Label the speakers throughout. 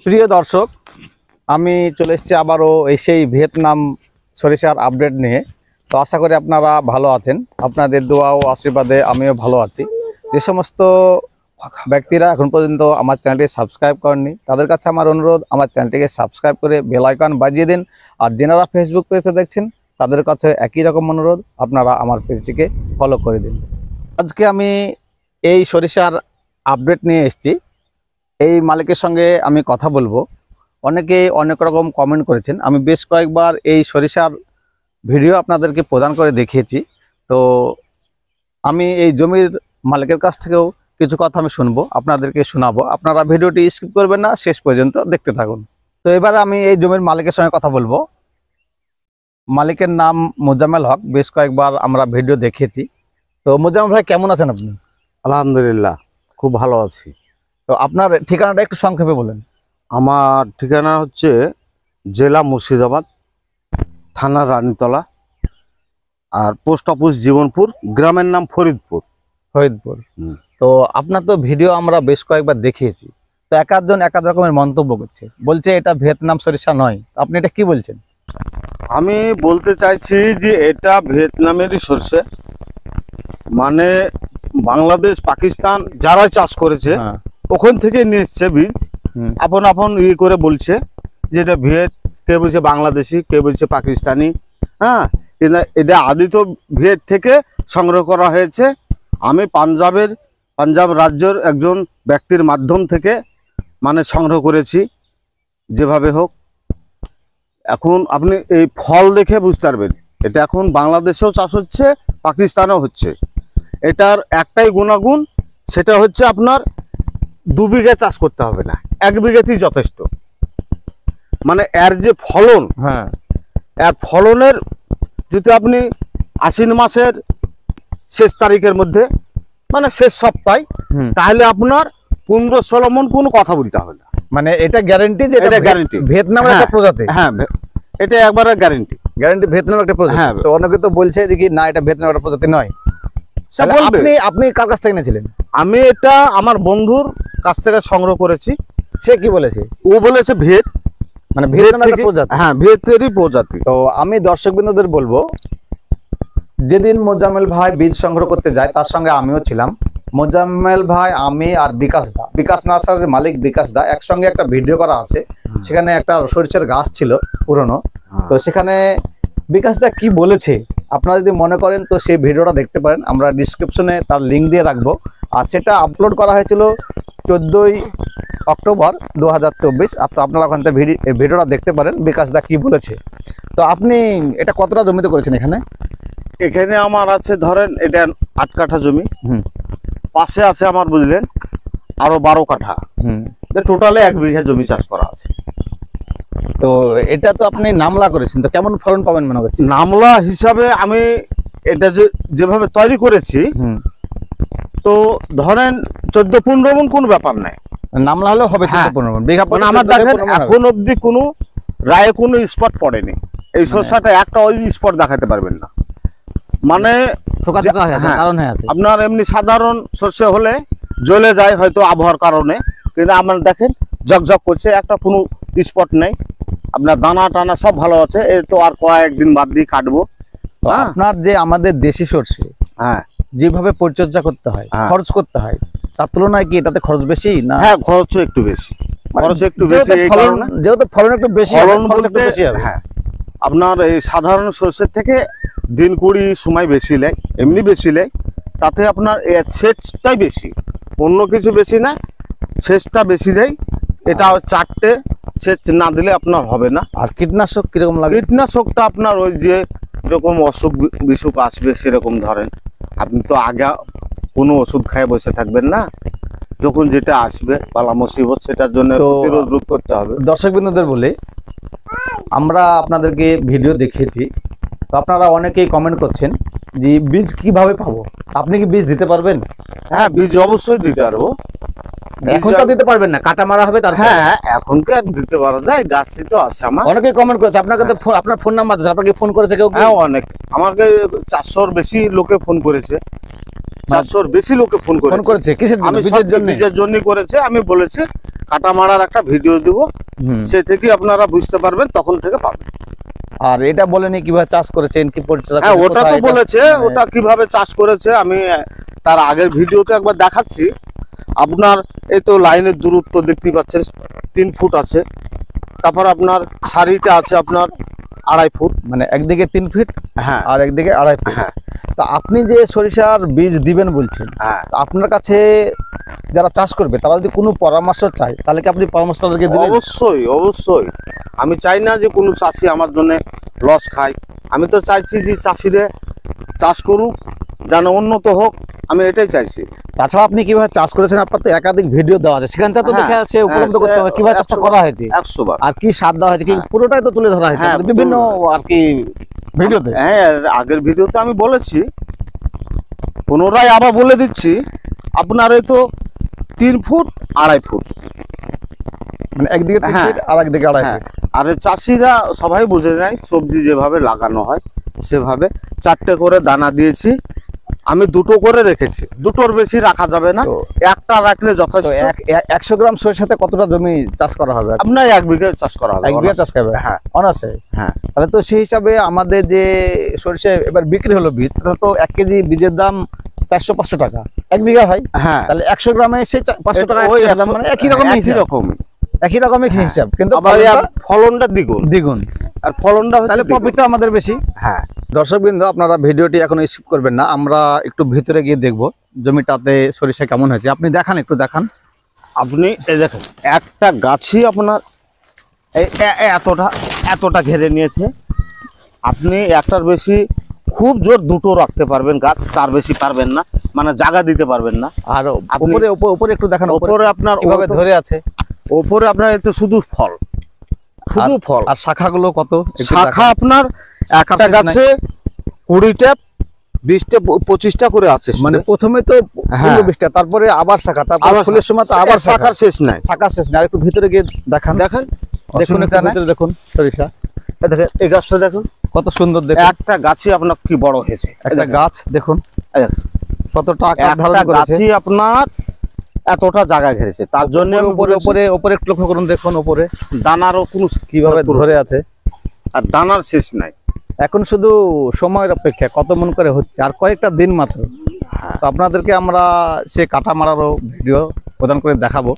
Speaker 1: প্রিয় দর্শক, আমি চলে এসেছি আবারও সেই ভিয়েতনাম সরিষার আপডেট নিয়ে। তো আশা করি আপনারা ভালো আছেন। আপনাদের দোয়া ও আশীর্বাদে আমিও ভালো আছি। যে সমস্ত ব্যক্তিরা এখন পর্যন্ত আমার চ্যানেলটি সাবস্ক্রাইব করেননি, তাদের কাছে আমার অনুরোধ, আমার চ্যানেলটিকে সাবস্ক্রাইব করে বেল আইকন বাজিয়ে দিন। আর যারা ফেসবুক পেজে দেখছেন, তাদের কাছে একই রকম অনুরোধ, আপনারা আমার পেজটিকে ফলো করে দিন। আজকে আমি এই সরিষার আপডেট নিয়ে এসেছি। এই মালিকের সঙ্গে আমি কথা বলবো। অনেকে অনেক রকম কমেন্ট করেছেন। আমি বেশ কয়েকবার এই সরিষার ভিডিও আপনাদেরকে প্রদান করে দেখিয়েছি। তো আমি এই জমির মালিকের কাছ থেকেও কিছু কথা আমি শুনবো, আপনাদেরকে শোনাবো। আপনারা ভিডিওটি স্কিপ করবেন না, শেষ পর্যন্ত দেখতে থাকুন। তো এবারে আমি এই জমির মালিকের সঙ্গে কথা বলবো। মালিকের নাম মোজাম্মেল হক। বেশ কয়েকবার আমরা ভিডিও দেখিয়েছি। তো মোজাম্মেল ভাই, কেমন আছেন আপনি?
Speaker 2: আলহামদুলিল্লাহ, খুব ভালো আছি।
Speaker 1: তো আপনার ঠিকানাটা একটু সংক্ষেপে বলেন।
Speaker 2: আমার ঠিকানা হচ্ছে জেলা মুর্শিদাবাদ, থানা রানীতলা, আর পোস্ট অফিস জীবনপুর, গ্রামের নাম ফরিদপুর।
Speaker 1: ফরিদপুর। তো আপনার তো ভিডিও আমরা বেশ কয়েকবার দেখিয়েছি। তো এক এক রকমের মন্তব্য করছে, বলছে এটা ভিয়েতনাম সরিষা নয়। আপনি এটা কি বলছেন?
Speaker 2: আমি বলতে চাইছি যে এটা ভিয়েতনামেরই সরষে, মানে বাংলাদেশ পাকিস্তান যারা চাষ করেছে ওখান থেকে নিয়ে এসছে বীজ, আপন আপন করে বলছে যে এটা ভিয়েত, কে বলছে বাংলাদেশি, কে বলছে পাকিস্তানি। হ্যাঁ, কিন্তু এটা আদি তো ভিয়েত থেকে সংগ্রহ করা হয়েছে। আমি পাঞ্জাব রাজ্যের একজন ব্যক্তির মাধ্যম থেকে মানে সংগ্রহ করেছি, যেভাবে হোক। এখন আপনি এই ফল দেখে বুঝতে পারবেন এটা এখন বাংলাদেশেও চাষ হচ্ছে, পাকিস্তানেও হচ্ছে। এটার একটাই গুণাগুণ, সেটা হচ্ছে আপনার 2 বিঘা চাষ করতে হবে না, 1 বিঘাতেই যথেষ্ট। মানে এর যে ফলন, এর ফলনের যদি আপনি আশ্বিন মাসের শেষ তারিখের মধ্যে, মানে শেষ সপ্তাহে, তাহলে আপনার 15-16 মণ কোনো কথা বলতে হবে না।
Speaker 1: মানে এটা গ্যারান্টি যে এটা গ্যারান্টি ভিয়েতনামের একটা প্রজাতি।
Speaker 2: হ্যাঁ, এটা একবারে গ্যারান্টি
Speaker 1: ভিয়েতনামের একটা প্রজাতি।
Speaker 2: হ্যাঁ।
Speaker 1: তো অনেকে তো বলছে যে কি না, এটা ভিয়েতনামের একটা প্রজাতি নয়। আপনি কার কাছ থেকে নিয়েছিলেন?
Speaker 2: আমি এটা আমার বন্ধুর কাছ থেকে সংগ্রহ করেছি।
Speaker 1: সে কি বলেছে?
Speaker 2: ও বলেছে ভিয়েত,
Speaker 1: মানে ভিয়েতনামের একটা প্রজাতি।
Speaker 2: হ্যাঁ, ভিয়েতেরই প্রজাতি।
Speaker 1: তো আমি দর্শকবৃন্দদের বলবো, যেদিন মোজাম্মেল ভাই বীজ সংগ্রহ করতে যায়, তার সঙ্গে আমিও ছিলাম। মোজাম্মেল ভাই, আমি আর বিকাশ নার্সারির মালিক বিকাশ দা একসঙ্গে একটা ভিডিও করা আছে। সেখানে একটা সরিষার গাছ ছিল পুরনো। তো সেখানে বিকাশ দা কি বলেছে আপনারা যদি মনে করেন তো সেই ভিডিওটা দেখতে পারেন। আমরা ডিসক্রিপশনে তার লিঙ্ক দিয়ে রাখবো। আর সেটা আপলোড করা হয়েছিল 14ই অক্টোবর 2024। তো আপনারা ওখান থেকে ভিডিওটা দেখতে পারেন বিকাশ দা কি বলেছে। তো আপনি এটা কতটা জমিতে করেছেন?
Speaker 2: এখানে আমার আছে, ধরেন এটা 8 কাঠা জমি। পাশে আছে আমার, বুঝলেন, আরো 12 কাঠা। টোটালে 1 বিঘা জমি চাষ করা আছে।
Speaker 1: তো এটা তো আপনি নামলা করেছেন, তো কেমন ফলন পাবেন মনে করছেন?
Speaker 2: নামলা হিসাবে আমি এটা যেভাবে তৈরি করেছি, তো ধরেন 14-15 মণ কোনো ব্যাপার নাই।
Speaker 1: নামলা হলেও হবে 14-15 মণ বিঘা।
Speaker 2: মানে আমার দেখেন এখন অবধি কোনো রায়ে কোনো স্পট পড়েনি। এই শস্যটা একটা ওই স্পট দেখাতে পারবেন না, মানে আপনার এমনি সাধারণ শস্য হলে জ্বলে যায় হয়তো আবহাওয়ার কারণে, কিন্তু আমার দেখেন ঝকঝক করছে, একটা কোনো স্পট নেই। আপনার দানা টানা সব ভালো আছে। এই তো আর কয়েকদিন বাদ দিয়ে কাটবো।
Speaker 1: আপনার যে আমাদের দেশি সরষে, যেভাবে পরিচর্যা করতে হয়, খরচ করতে হয়, তার তুলনায় কি এটাতে খরচ বেশি না?
Speaker 2: হ্যাঁ, খরচও একটু বেশি।
Speaker 1: যেহেতু ফলন একটু বেশি,
Speaker 2: হ্যাঁ, আপনার এই সাধারণ সরষের থেকে দিন 20 সময় বেশি নেয়, এমনি বেশি নেয়। তাতে আপনার সেচটাই বেশি, অন্য কিছু বেশি না, সেচটা বেশি দেয়। এটা 4টে সেচ না দিলে আপনার হবে না।
Speaker 1: আর কীটনাশক কিরকম লাগে?
Speaker 2: কীটনাশকটা আপনার ওই যে এরকম অসুখ বিসুখ আসবে সেরকম, ধরেন আপনি তো আগে কোনো ওষুধ খায় বসে থাকবেন না। যখন যেটা আসবে বালা মুসিবত, সেটার জন্য প্রতিরোধ করতে হবে।
Speaker 1: দর্শকবৃন্দদের বলে, আমরা আপনাদেরকে ভিডিও দেখিয়েছি। তো আপনারা অনেকেই কমেন্ট করছেন যে বীজ কিভাবে পাবো। আপনি কি বীজ দিতে পারবেন?
Speaker 2: হ্যাঁ, বীজ অবশ্যই দিতে পারবো।
Speaker 1: এখন তো দিতে পারবেন না, কাটা মারা হবে।
Speaker 2: হ্যাঁ, এখন কি আর দিতে পারা যায়? গাছই তো আছে আমার।
Speaker 1: অনেকেই কমেন্ট করেছে আপনাকে, তো আপনার ফোন নাম্বার, আপনাকে ফোন করেছে কেউ?
Speaker 2: হ্যাঁ, অনেক, আমাকে 400-র বেশি লোকে ফোন করেছে। 400-র বেশি লোকে ফোন
Speaker 1: ফোন করেছে কিসের জন্য?
Speaker 2: আমি
Speaker 1: বীজের জন্য?
Speaker 2: বীজের জন্য করেছে। আমি বলেছি কাটা মারার একটা ভিডিও দিব, সে থেকে আপনারা বুঝতে পারবেন, তখন থেকে পাবেন।
Speaker 1: আর এটা বলেনি কিভাবে চাষ করেছেন, কি পরিচর্যা
Speaker 2: হ্যাঁ,
Speaker 1: করেছেন,
Speaker 2: ওটা তো
Speaker 1: কোথায় এটা-
Speaker 2: বলেছে, ওটা কিভাবে চাষ করেছে আমি তার আগের ভিডিওতে একবার দেখাচ্ছি। আপনার এই তো লাইনের দূরত্ব দেখতে পাচ্ছেন 3 ফুট আছে, তারপর আপনার সারিতে আছে আপনার 2.5 ফুট।
Speaker 1: মানে একদিকে 3 ফিট
Speaker 2: হ্যাঁ
Speaker 1: আর একদিকে 2.5 ফিট।
Speaker 2: হ্যাঁ
Speaker 1: তা আপনি যে সরিষার বীজ দিবেন বলছেন,
Speaker 2: হ্যাঁ,
Speaker 1: তা আপনার কাছে যারা চাষ করবে তারা যদি কোনো পরামর্শ চায় তাহলে কি আপনি পরামর্শ তাদেরকে দিবেন?
Speaker 2: অবশ্যই অবশ্যই। আমি চাই না যে কোনো চাষি আমার জন্য লস খায়। আমি তো চাইছি যে চাষিরে চাষ করুক, যেন উন্নত হোক, আমি এটাই চাইছি।
Speaker 1: তাছাড়া আপনি কিভাবে চাষ করেছেন আপনার তো একাধিক ভিডিও দেওয়া আছে, সেখান থেকে তো দেখে
Speaker 2: হ্যাঁ,
Speaker 1: আসে উপলব্ধ
Speaker 2: হ্যাঁ,
Speaker 1: করতে হবে কিভাবে চাষটা
Speaker 2: 100
Speaker 1: করা হয়েছে
Speaker 2: 100 বার।
Speaker 1: আর কি সার দেওয়া হয়েছে, কি
Speaker 2: হ্যাঁ।
Speaker 1: পুরোটাই তো তুলে ধরা হয়েছে
Speaker 2: হ্যাঁ,
Speaker 1: আমাদের বিভিন্ন আর কি ভিডিওতে।
Speaker 2: হ্যাঁ, এর আগের ভিডিওতে আমি বলেছি, পুনরায় আবার বলে দিচ্ছি। আপনার এই তো 3 ফুট 2.5 ফুট।
Speaker 1: মানে একদিকে 3
Speaker 2: হ্যাঁ,
Speaker 1: ফিট আর একদিকে 2.5
Speaker 2: হ্যাঁ,
Speaker 1: ফিট।
Speaker 2: আর এই চাষিরা সবাই বুঝে নেয় সবজি যেভাবে লাগানো হয় সেভাবে 4টে করে দানা দিয়েছি। আমি 2টো করে রেখেছি, 2টোর বেশি রাখা যাবে না,
Speaker 1: তো
Speaker 2: একটা রাখলে
Speaker 1: তো
Speaker 2: যথেষ্ট।
Speaker 1: 100 গ্রাম সরিষাতে কতটা জমি চাষ করা হবে?
Speaker 2: আপনার 1 বিঘা চাষ করা হবে।
Speaker 1: 1 বিঘা চাষ করবে?
Speaker 2: হ্যাঁ
Speaker 1: অনার্সে।
Speaker 2: হ্যাঁ,
Speaker 1: তাহলে তো সেই হিসাবে আমাদের যে সরিষা এবার বিক্রি হলো বীজ, তাহলে তো 1 কেজি বীজের দাম 400-500 টাকা 1 বিঘা হয়।
Speaker 2: হ্যাঁ,
Speaker 1: তাহলে 100 গ্রামে সেই 500 টাকা
Speaker 2: ওই
Speaker 1: দাম, মানে একই রকমের
Speaker 2: একই
Speaker 1: হিসাব,
Speaker 2: রকম।
Speaker 1: একই রকমের হিসাব, কিন্তু
Speaker 2: আবার ফলনটা দ্বিগুণ,
Speaker 1: দ্বিগুণ।
Speaker 2: আর ফলনটা হচ্ছে
Speaker 1: তাহলে
Speaker 2: দ্বিগুণ।
Speaker 1: প্রফিটটা আমাদের বেশি।
Speaker 2: হ্যাঁ,
Speaker 1: দর্শকবৃন্দ, আপনারা ভিডিওটি এখন স্কিপ করবেন না, আমরা একটু ভিতরে গিয়ে দেখব জমিটাতে সরিষা কেমন হয়েছে। আপনি দেখান, একটু দেখান।
Speaker 2: আপনি এই দেখেন একটা গাছই আপনার এতটা ঘেরে নিয়েছে। আপনি একটার বেশি খুব জোর 2টো রাখতে পারবেন গাছ, তার বেশি পারবেন না, মানে জায়গা দিতে পারবেন না।
Speaker 1: আর
Speaker 2: আপনি-
Speaker 1: উপরে উপরে একটু দেখান,
Speaker 2: ওপরে আপনার
Speaker 1: কিভাবে ধরে আছে,
Speaker 2: ওপরে আপনার একটু শুধু ফল, শুধু ফল।
Speaker 1: আর শাখাগুলো কত একটু
Speaker 2: শাখা
Speaker 1: দেখান।
Speaker 2: আপনার একটা
Speaker 1: শেষ নাই।
Speaker 2: গাছে 20টা 20টা 25টা করে আছে।
Speaker 1: মানে প্রথমে তো
Speaker 2: হ্যাঁ।
Speaker 1: 15-20টা, তারপরে আবার শাখা, তারপর
Speaker 2: আবার
Speaker 1: ফুলের সময় তো আবার শাখা,
Speaker 2: শাখার শেষ নাই।
Speaker 1: শাখা শেষ না। আর একটু ভিতরে গিয়ে দেখান,
Speaker 2: দেখেন,
Speaker 1: দেখুন একটু
Speaker 2: অসুবিধা নাই।
Speaker 1: ভিতরে দেখুন সরিষা
Speaker 2: এই দেখেন এই গাছটা দেখুন,
Speaker 1: কত সুন্দর, দেখুন
Speaker 2: একটা গাছই আপনার কি বড় হয়েছে। এই
Speaker 1: একটা
Speaker 2: দেখেন,
Speaker 1: গাছ দেখুন
Speaker 2: এই দেখেন,
Speaker 1: কতটা আকার ধারণ
Speaker 2: একটা
Speaker 1: করেছে।
Speaker 2: গাছই আপনার এতটা জায়গা ঘেরেছে। তার জন্য
Speaker 1: উপরে উপরে উপরে একটু লক্ষ্য করুন, দেখুন উপরে
Speaker 2: দানারও কোনো
Speaker 1: কিভাবে ধরে আছে।
Speaker 2: আর দানার শেষ নাই।
Speaker 1: এখন শুধু সময়ের অপেক্ষা, কত মন করে হচ্ছে, আর কয়েকটা দিন মাত্র। তো আপনাদেরকে আমরা সে কাটা মারারও ভিডিও প্রদান করে দেখাবো,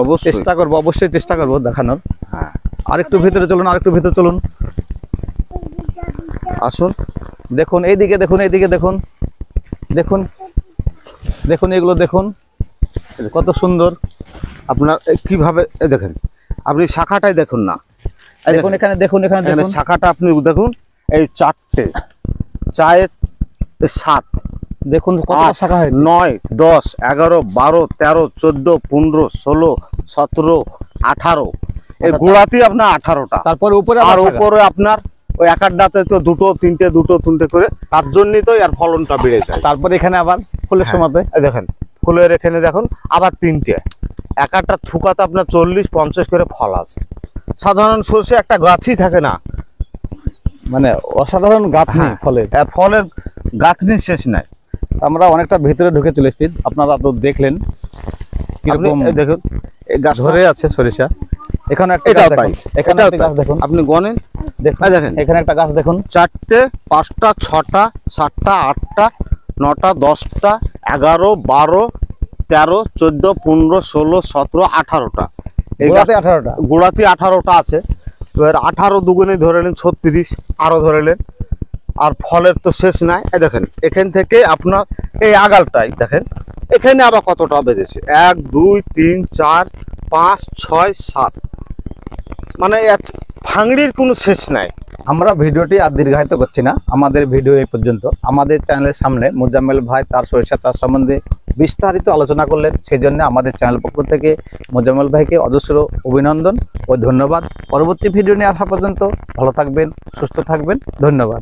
Speaker 2: অবশ্যই।
Speaker 1: চেষ্টা করবো, অবশ্যই চেষ্টা করবো দেখানোর।
Speaker 2: হ্যাঁ,
Speaker 1: আরেকটু ভিতরে চলুন, আরেকটু ভিতরে চলুন,
Speaker 2: আসুন
Speaker 1: দেখুন এইদিকে, দেখুন এইদিকে, দেখুন দেখুন দেখুন এগুলো দেখুন কত সুন্দর।
Speaker 2: আপনার কিভাবে এই দেখেন, আপনি শাখাটাই দেখুন না। এই
Speaker 1: দেখুন
Speaker 2: দেখুন,
Speaker 1: এখানে, দেখুন এখানে,
Speaker 2: এখানে
Speaker 1: দেখুন
Speaker 2: শাখাটা আপনি দেখুন, এই 4টে 4 7
Speaker 1: দেখুন কত শাখা হয়েছে।
Speaker 2: 9 10 11 12 13 14 15 16 17 18 এই গোড়াতে আপনার 18টা।
Speaker 1: তারপরে উপরে
Speaker 2: আর
Speaker 1: আবার শাখা।
Speaker 2: উপরে আপনার ওই এক আড্ডাতে তো 2টো 3টে করে, তার জন্যই তো এর ফলনটা বেড়ে যায়।
Speaker 1: তারপরে এখানে আবার ফুলের
Speaker 2: হ্যাঁ।
Speaker 1: সময়তে
Speaker 2: এই দেখেন ফুলের এখানে দেখুন আবার 3টে, এক একটা থুকাতে আপনার 40-50 করে ফল আছে। সাধারণ সরষে একটা গাছই থাকে না,
Speaker 1: মানে অসাধারণ গাঁথনি
Speaker 2: হ্যাঁ।
Speaker 1: ফলের।
Speaker 2: ফলের গাঁথনি শেষ নাই।
Speaker 1: আমরা অনেকটা ভিতরে ঢুকে চলে এসেছি, আপনারা তো দেখলেন
Speaker 2: আপনি
Speaker 1: কিরকম
Speaker 2: এই দেখুন এই গাছ
Speaker 1: ধরে আছে সরিষা। এখানে একটা
Speaker 2: এটাও
Speaker 1: গাছ
Speaker 2: তাই,
Speaker 1: দেখুন, এখানে
Speaker 2: এটাও
Speaker 1: একটা
Speaker 2: তাই।
Speaker 1: গাছ দেখুন,
Speaker 2: আপনি গণেন,
Speaker 1: দেখুন
Speaker 2: এই দেখেন
Speaker 1: এখানে একটা গাছ দেখুন,
Speaker 2: 4টে 5টা 6টা 7টা 8টা 9টা 10টা 11 12 13 14 15 16 17 18টা। এই
Speaker 1: গোড়াতে
Speaker 2: গাছ
Speaker 1: 18টা।
Speaker 2: গোড়াতে 18টা আছে। এবার 18 দুগুণে ধরে নেন 36, আরো ধরে নেন। আর ফলের তো শেষ নাই। এই দেখেন এখান থেকে আপনার এই আগালটাই দেখেন, এখানে আবার কতটা বেড়েছে, 1 2 3 4 5 6 7, মানে ফাংড়ির কোনো শেষ নাই।
Speaker 1: আমরা ভিডিওটি আর দীর্ঘায়িত করছি না, আমাদের ভিডিও এই পর্যন্ত। আমাদের চ্যানেলের সামনে মোজাম্মেল ভাই তার সরিষা চাষ সম্বন্ধে বিস্তারিত আলোচনা করলেন, সেই জন্য আমাদের চ্যানেল পক্ষ থেকে মোজাম্মেল ভাইকে অজস্র অভিনন্দন ও ধন্যবাদ। পরবর্তী ভিডিও নিয়ে আসা পর্যন্ত ভালো থাকবেন, সুস্থ থাকবেন, ধন্যবাদ।